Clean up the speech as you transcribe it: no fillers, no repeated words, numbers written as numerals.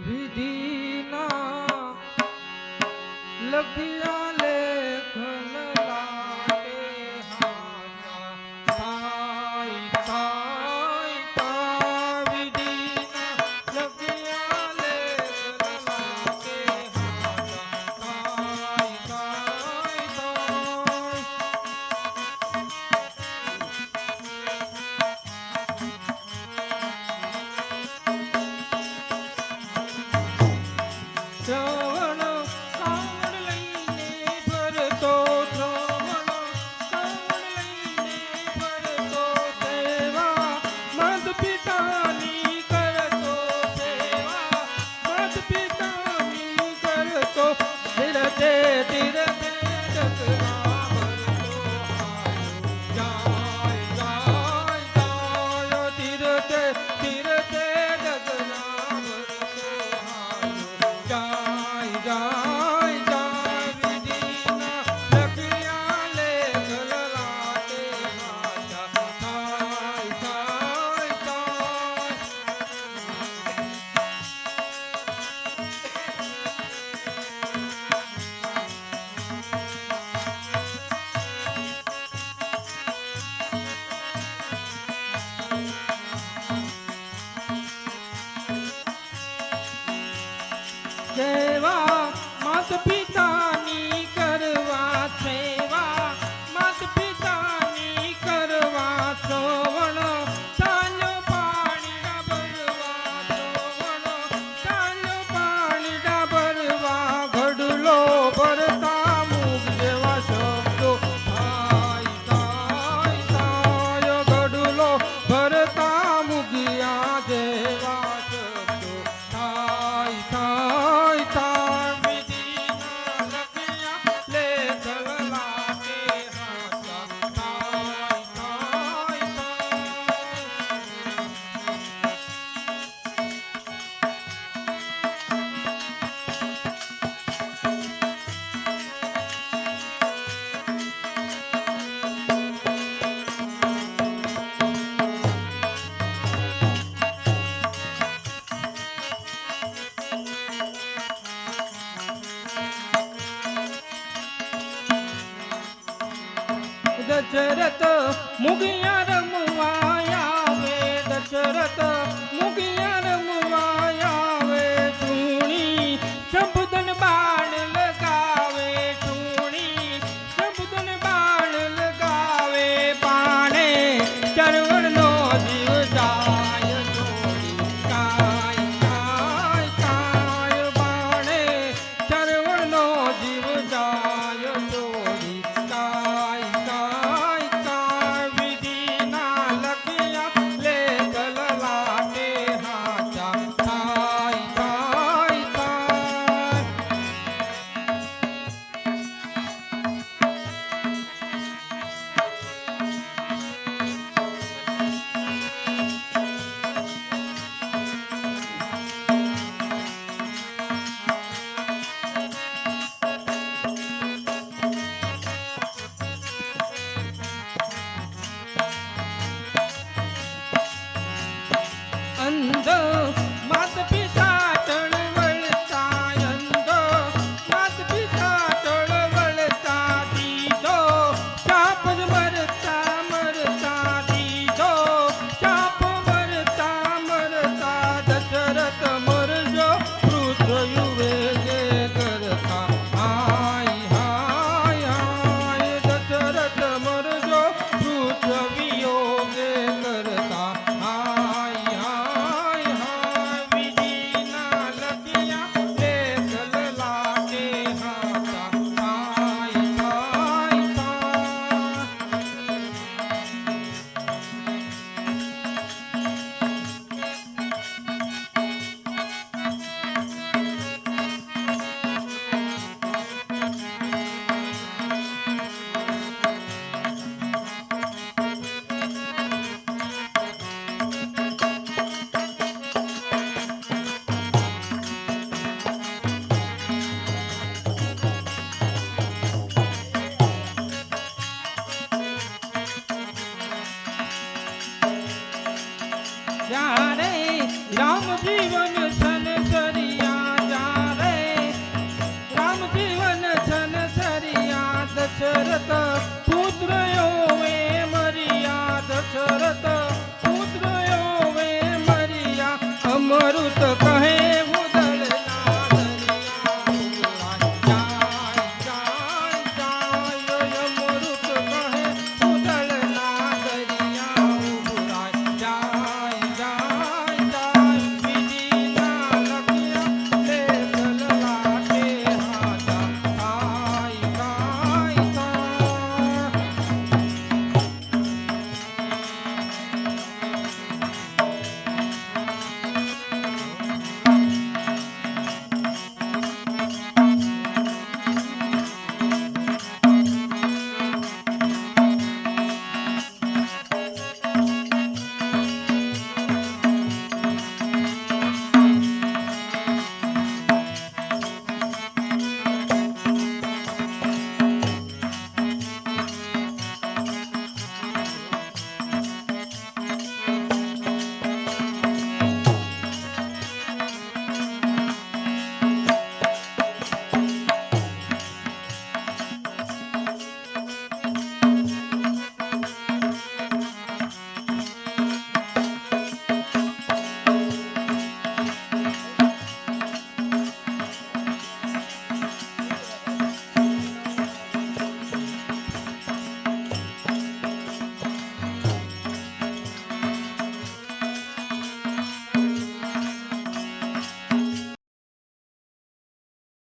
વિધિના લખ્યા લેખન લાગે હાથા થાય થાય તા વિધિના લખ્યા લેખન લાગે હાથા સેવા માત પિતાની કરવા સેવા માત પિતાની કરવા શ્રવણ ચાલો પાણી ભરવા શ્રવણ ચાલો પાણી ભરવા ઘડલો ભરતા મુખ જેવા શબ્દો થાય થાય થાય ઘડલો ભરતા મુગિયા જેવા શબ્દો થાય થાય દશરથ મુગિયા રમવા આવે દશરથ મુગિયા રમવા આવે ચૂણી શંભુધન બાણ લગાવે ચૂણી શંભુધન બાણ લગાવે પાણે ચરવણનો જીવ જાય છોડી કાય કાય કાય બાણે ચરવણનો જીવ જાય છોડી કાય અંધ માત પિતા ચળવળતા અંધ માત પિતા ચળવળતા દીધો ચાપ જ મરતા મરતા દીધો ચાપ મરતા મરતા દશરથ મરજો પૃથ્વી વેગે કરતા હાય હાય હાય દશરથ મરજો પૃથ્વી યોગે કરતા જ્યારે રામ જીવન સંસરી દશરથ પુત્ર વે મરિયા દશરથ પુત્ર વે મરિયા અમૃત